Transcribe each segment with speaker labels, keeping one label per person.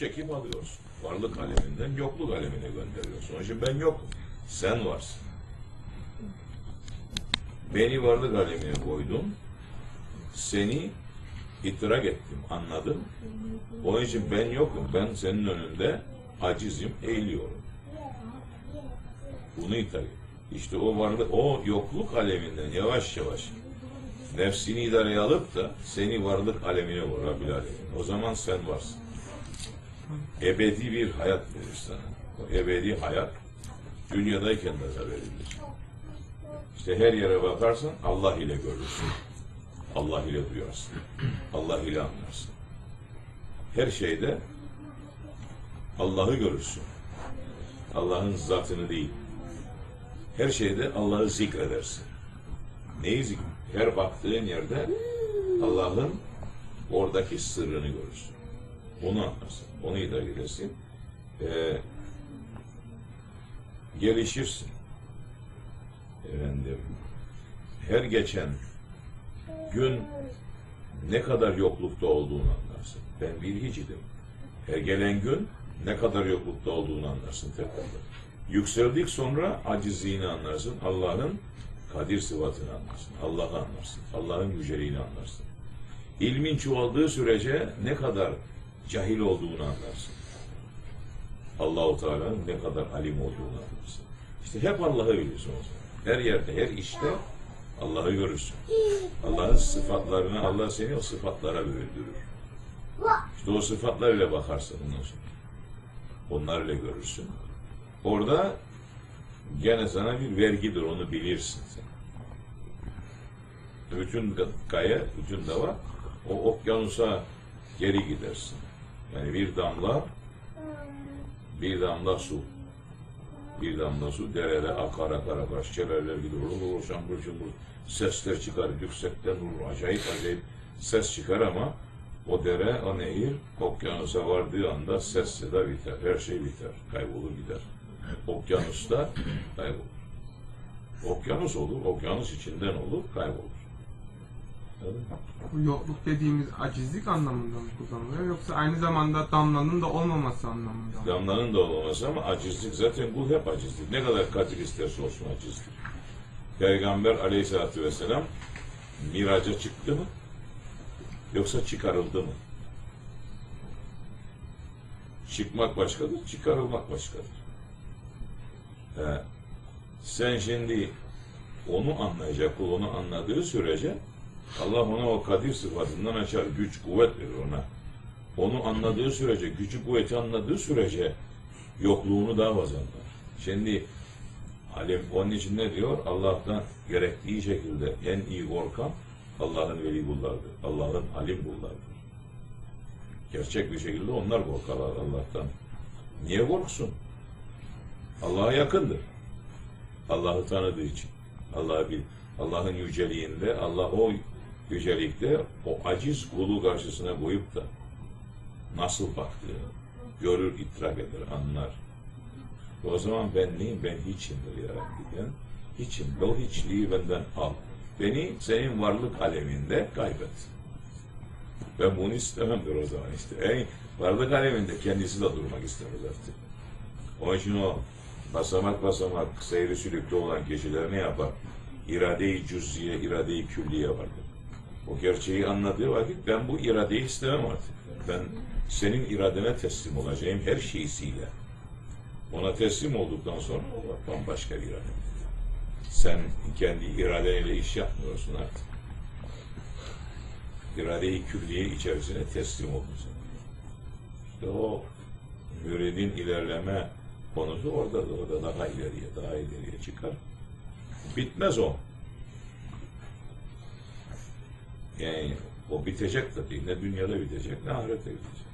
Speaker 1: çekip alıyorsun. Varlık aleminden yokluk alemine gönderiyorsun. Onun için ben yokum. Sen varsın. Beni varlık alemine koydum. Seni idrak ettim, anladım. Onun için ben yokum. Ben senin önünde acizim, eğiliyorum. Bunu idrak et. İşte o varlık, o yokluk aleminden yavaş yavaş nefsini idareye alıp da seni varlık alemine vur, Rabbil Alemin. O zaman sen varsın. Ebedi bir hayat verir sana. O ebedi hayat dünyadayken de verilir. İşte her yere bakarsan Allah ile görürsün. Allah ile duyarsın. Allah ile anlarsın. Her şeyde Allah'ı görürsün. Allah'ın zatını değil. Her şeyde Allah'ı zikredersin. Neyi zikr? Her baktığın yerde Allah'ın oradaki sırrını görürsün. Onu anlarsın. Onu idrak edersin. Gelişirsin. Efendim, her geçen gün ne kadar yoklukta olduğunu anlarsın. Ben bir hiç idim. Her gelen gün ne kadar yoklukta olduğunu anlarsın tekrar. Yükseldik sonra acizliğini anlarsın. Allah'ın kadir sıfatını anlarsın. Allah'ı anlarsın. Allah'ın yüceliğini anlarsın. İlmin çoğaldığı sürece ne kadar cahil olduğunu anlarsın. Allah-u Teala'nın ne kadar alim olduğunu anlarsın. İşte hep Allah'ı biliyorsun o zaman. Her yerde, her işte Allah'ı görürsün. Allah'ın sıfatlarını, Allah seni o sıfatlara büründürür. İşte o sıfatlarla bakarsın ondan sonra. Onlarla görürsün. Orada gene sana bir vergidir, onu bilirsin sen. Bütün gaye, bütün dava o okyanusa geri gidersin. Yani bir damla su. Bir damla su derede akar, şelaleler gidiyor, olur, şambur, sesler çıkar, yüksekten vurur, acayip ses çıkar ama o dere, o nehir, okyanusa vardığı anda sesse de biter, her şey biter, kaybolur gider. Okyanusta kaybolur. Okyanus olur, okyanus içinden olur, kaybolur.
Speaker 2: Bu yokluk dediğimiz acizlik anlamında mı kullanılıyor yoksa aynı zamanda damlanın da olmaması anlamında mı?
Speaker 1: Damlanın da olmaması ama acizlik zaten bu hep acizlik. Ne kadar kadir isterse olsun acizlik. Peygamber aleyhissalatü vesselam miraca çıktı mı? Yoksa çıkarıldı mı? Çıkmak başkadır, çıkarılmak başkadır. Sen şimdi onu anlayacak, kul onu anladığı sürece Allah ona o kadir sıfatından açar, güç, kuvvet verir ona. Onu anladığı sürece, gücü, kuvveti anladığı sürece yokluğunu daha fazla anlar. Şimdi alem onun için ne diyor? Allah'tan gerektiği şekilde en iyi korkan Allah'ın veli kullarıdır. Allah'ın alim kullarıdır. Gerçek bir şekilde onlar korkarlar Allah'tan. Niye korksun? Allah'a yakındır. Allah'ı tanıdığı için. Allah'ın yüceliğinde, Allah o yücelikte o aciz kulu karşısına koyup da nasıl baktığını görür, idrak eder, anlar. O zaman ben neyim? Ben hiçimdir ya Rabbi. Ben hiçim. O hiçliği benden al. Beni senin varlık aleminde kaybet. Ben bunu istememdir o zaman işte. Varlık aleminde kendisi de durmak istemez artık. Onun için o basamak basamak seyri sülükte olan kişiler ne yapar? İrade-i cüz'iye, irade-i külliye vardır. O gerçeği anladığı vakit ben bu iradeyi istemem artık. Ben senin iradene teslim olacağım her şeysiyle. Ona teslim olduktan sonra o bambaşka bir irade. Sen kendi iradenle iş yapmıyorsun artık. İrade-i külliye içerisine teslim oldun sen. İşte o müridin ilerleme konusu orada daha ileriye çıkar. Bitmez o. Yani o bitecek de değil. Ne dünyada bitecek, ne ahirette bitecek.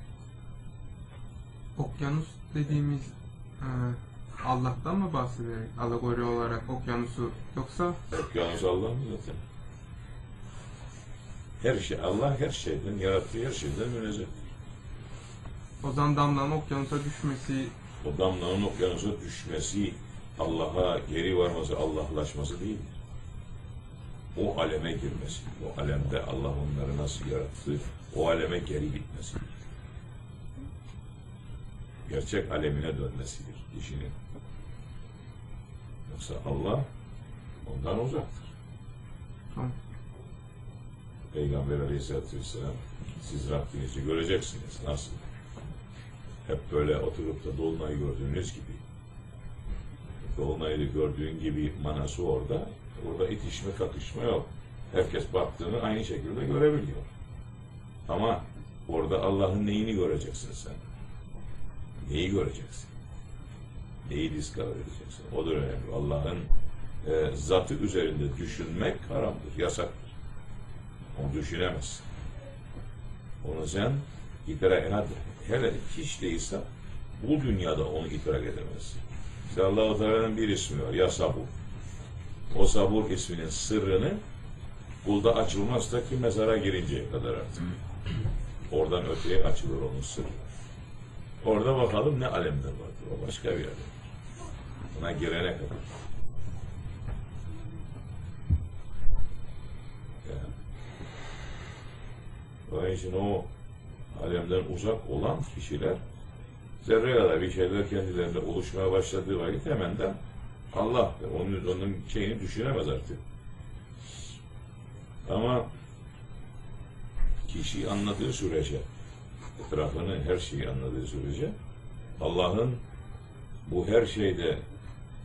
Speaker 2: Okyanus dediğimiz Allah'tan mı bahsediyor? Alegori olarak okyanusu yoksa?
Speaker 1: Okyanus Allah'ın zaten. Her şey, Allah her şeyden, yarattığı her şeyden münezzehtir.
Speaker 2: O zaman damlanın okyanusa düşmesi...
Speaker 1: O damlanın okyanusa düşmesi, Allah'a geri varması, Allah'laşması değildir. O aleme girmesi, o alemde Allah onları nasıl yarattı, o aleme geri gitmesidir. gerçek alemine dönmesidir kişinin. Yoksa Allah ondan uzaktır.
Speaker 2: Tamam.
Speaker 1: Peygamber Aleyhisselatü Vesselam, siz Rabbinizi göreceksiniz. Nasıl? Hep böyle oturup da Dolunay'ı gördüğünüz gibi. Dolunay'ı gördüğün gibi manası orada. Orada itişme, kakışma yok. Herkes baktığını aynı şekilde görebiliyor. Ama orada Allah'ın neyini göreceksin sen? Neyi göreceksin? Neyi discover edeceksin? O da önemli. Allah'ın zatı üzerinde düşünmek haramdır, yasaktır. Onu düşünemezsin. Onu sen idrak hele hiç değilse bu dünyada onu idrak edemezsin. İşte Allah-u Teala'nın bir ismi var, ya Sabur. O Sabur isminin sırrını kulda açılmazsa ki mezara girinceye kadar artık. Oradan öteye açılır onun sırrı. Orada bakalım ne alemler vardır. O başka bir alem. Buna girene kadar. Yani. Onun için o alemden uzak olan kişiler zerre kadar bir şeyler kendilerinde oluşmaya başladığı vakit hemen de Allah onun şeyini düşünemez artık. Ama kişi anladığı sürece, etrafını, her şeyi anladığı sürece Allah'ın bu her şeyde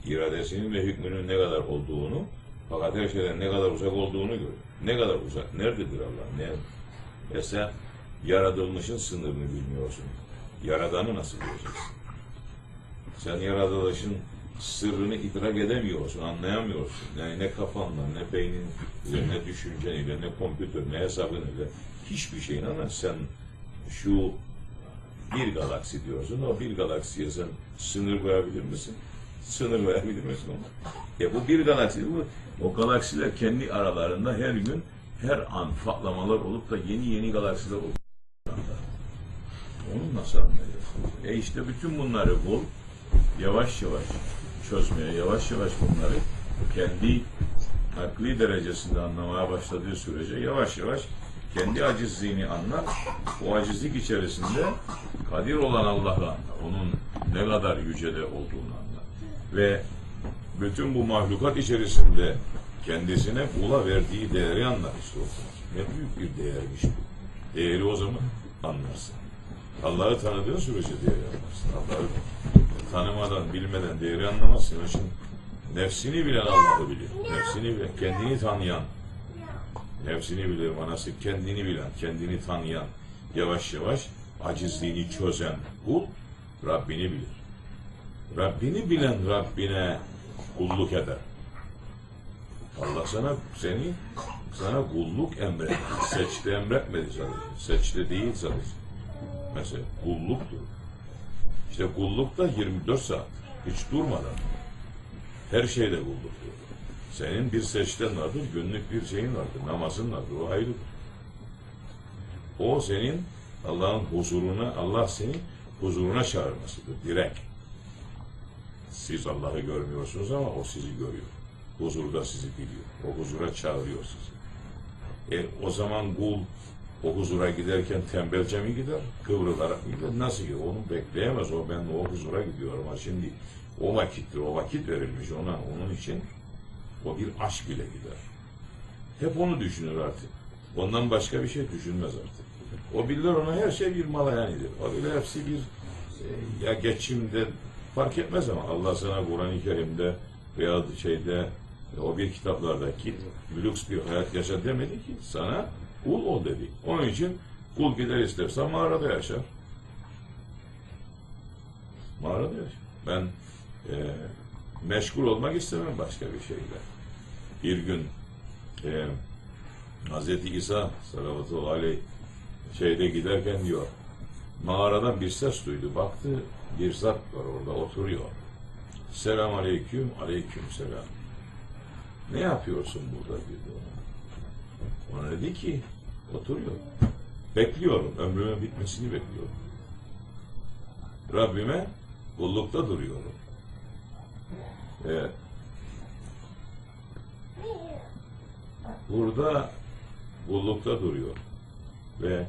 Speaker 1: iradesinin ve hükmünün ne kadar olduğunu, fakat her şeyden ne kadar uzak olduğunu görüyor. Ne kadar uzak, nerededir Allah? Nerede? Sen yaratılmışın sınırını bilmiyorsun. Yaradanı nasıl bileceksin? Sen yaratılışın sırrını idrak edemiyorsun, anlayamıyorsun. Yani ne kafanla, ne beynin, ne düşünceniyle, ne kompütör, ne hesabınıyla hiçbir şeyin ama sen şu bir galaksi diyorsun, o bir galaksiye sen sınır koyabilir misin? Sınır verebilir misin ona? Bu bir galaksi, o galaksiler kendi aralarında her gün, her an patlamalar olup da yeni galaksiler olup onu nasıl anlayacaksın? İşte bütün bunları bul, yavaş yavaş çözmeye, yavaş yavaş bunları kendi akli derecesinde anlamaya başladığı sürece yavaş yavaş kendi acizliğini anlar, o acizlik içerisinde kadir olan Allah'ı anlar, onun ne kadar yücede olduğunu anlar. Ve bütün bu mahlukat içerisinde kendisine kula verdiği değeri anlar işte o zaman. Ne büyük bir değermiş bu. Değeri o zaman anlarsın. Allah'ı tanıdığın sürece değeri anlarsın. Allah'ı tanımadan, bilmeden değeri anlamazsın. Onun için nefsini bilen Allah'ı bilir. Nefsini bilen, kendini tanıyan, nefsini bilir manası, kendini bilen, kendini tanıyan, yavaş yavaş acizliğini çözen kul, Rabbini bilir. Rabbini bilen Rabbine kulluk eder. Allah sana kulluk emretti. Seçti emretmedi sadece. Seçti değil sadece. Mesela kulluktur. İşte kulluk da 24 saat. Hiç durmadan. Her şeyde kulluktur. Senin bir seçten vardır, günlük bir şeyin vardır, namazın vardır, o ayrıdır. O senin Allah'ın huzuruna, Allah seni huzuruna çağırmasıdır, direkt. Siz Allah'ı görmüyorsunuz ama o sizi görüyor. Huzurda sizi biliyor. O huzura çağırıyor sizi. O zaman kul o huzura giderken tembelce mi gider, kıvrılarak mı gider, nasıl gider? Onu bekleyemez, ben o huzura gidiyorum. Ama şimdi o vakittir, o vakit verilmiş ona, onun için o bir aşk ile gider. Hep onu düşünür artık. Ondan başka bir şey düşünmez artık. O bilir ona her şey bir malayanidir. O bilir hepsi bir ya geçimde fark etmez ama Allah sana Kur'an-ı Kerim'de veya o bir kitaplardaki lüks bir hayat yaşa demedi ki, sana kul ol dedi. Onun için kul gider isterse mağarada yaşar. Mağarada yaşar. Ben meşgul olmak istemem başka bir şeyle. Bir gün Hz. İsa sallallahu aleyhi giderken diyor, mağaradan bir ses duydu. Baktı, bir zat var orada oturuyor. Selam aleyküm, aleyküm selam. Ne yapıyorsun burada dedi ona. Ona dedi ki, oturuyor. Bekliyorum, ömrümün bitmesini bekliyorum. Rabbime kullukta duruyorum. Burada kullukta duruyor. Ve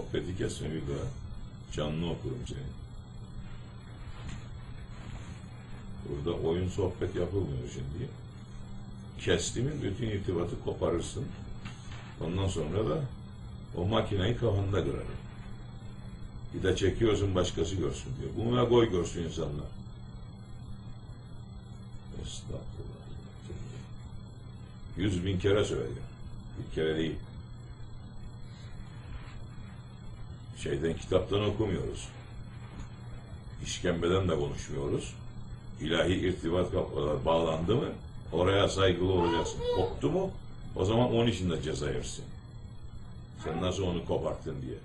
Speaker 1: sohbeti kesme bir daha. Canlı okurum seni. Burada oyun sohbet yapılmıyor şimdi. Kestimin bütün irtibatı koparırsın. Ondan sonra da o makineyi kafanda kırarım. Bir de çekiyorsun başkası görsün diyor. Bunu da koy görsün insanlar. Estağfurullah. 100.000 kere söylüyor. Bir kere değil. Kitaptan okumuyoruz. İşkembeden de konuşmuyoruz. İlahi irtibat bağlandı mı oraya saygılı olacaksın. Koptu mu o zaman onun için de ceza yersin. Sen nasıl onu koparttın diye.